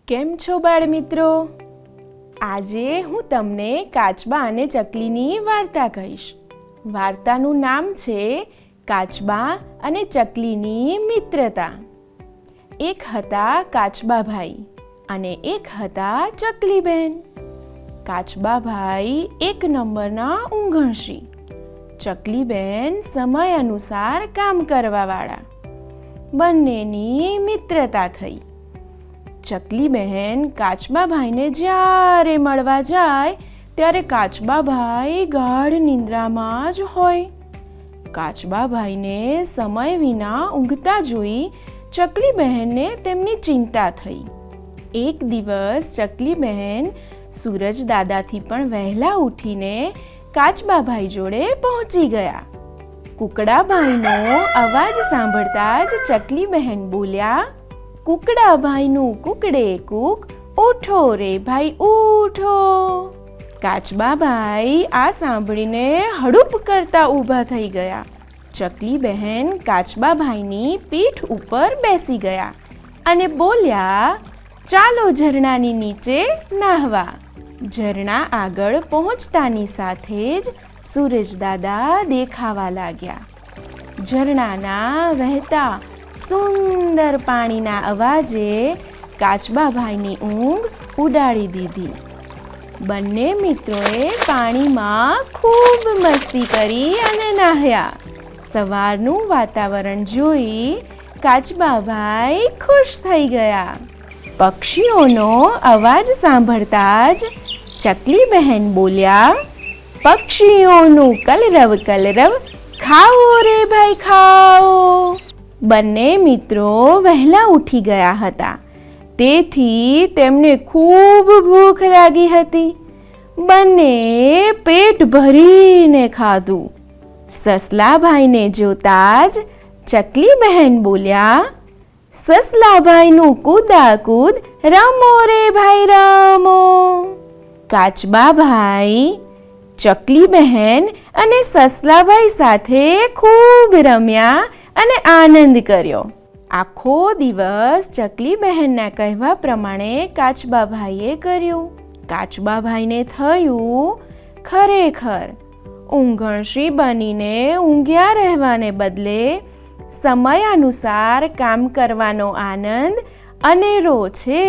કેમ છો બાળ મિત્રો? આજે હું તમને કાચબા અને ચકલીની વાર્તા કહીશ. વાર્તાનું નામ છે કાચબા અને ચકલીની મિત્રતા. એક હતા કાચબાભાઈ અને એક હતા ચકલીબહેન. કાચબાભાઈ એક નંબરના ઊંઘણશી, ચકલીબહેન સમય અનુસાર કામ કરવાવાળા. બંનેની મિત્રતા થઈ. ચકલીબહેન કાચબાભાઈને જ્યારે મળવા જાય ત્યારે કાચબાભાઈ ગાઢ નિંદ્રામાં જ હોય. કાચબાભાઈને સમય વિના ઊંઘતા જોઈ ચકલીબહેનને તેમની ચિંતા થઈ. એક દિવસ ચકલીબહેન સૂરજ દાદાથી પણ વહેલા ઉઠીને કાચબાભાઈ જોડે પહોંચી ગયા. કુકડાભાઈનો અવાજ સાંભળતા જ ચકલીબહેન બોલ્યા, કુકડાભાઈનું કુકડે કૂક, ઉઠો રે ભાઈ ઉઠો. કાચબાભાઈ આ સાંભળીને હડુપ કરતા ઊભા થઈ ગયા. ચકલીબહેન કાચબાભાઈની પીઠ ઉપર બેસી ગયા અને બોલ્યા, ચાલો ઝરણાની નીચે નાહવા. ઝરણા આગળ પહોંચતાની સાથે જ સૂરજદાદા દેખાવા લાગ્યા. ઝરણાના વહેતા સુંદર પાણીના અવાજે કાચબાભાઈની ઊંઘ ઉડાડી દીધી. બંને મિત્રોએ પાણીમાં ખૂબ મસ્તી કરી અને નાહ્યા. સવારનું વાતાવરણ જોઈ કાચબાભાઈ ખુશ થઈ ગયા. પક્ષીઓનો અવાજ સાંભળતા જ ચકલીબહેન બોલ્યા, પક્ષીઓનું કલરવ કલરવ, ખાઓ રે ભાઈ ખાઓ. બંને મિત્રો વહેલા ઉઠી ગયા હતા, તેથી તેમને ખૂબ ભૂખ લાગી હતી. બંને પેટ ભરીને ખાધું. સસલાભાઈને જોતા જ ચકલીબહેન બોલ્યા, સસલાભાઈનું કૂદાકૂદ, રમો રે ભાઈ રમો. કાચબાભાઈ, ચકલીબહેન અને સસલાભાઈ સાથે ખૂબ રમ્યા અને આનંદ કર્યો. આખો દિવસ ચકલીબહેનના કહેવા પ્રમાણે કાચબાભાઈએ કર્યું. કાચબાભાઈને થયું, ખરેખર ઊંઘણશી બનીને ઊંઘ્યા રહેવાને બદલે સમય અનુસાર કામ કરવાનો આનંદ અનેરો છે.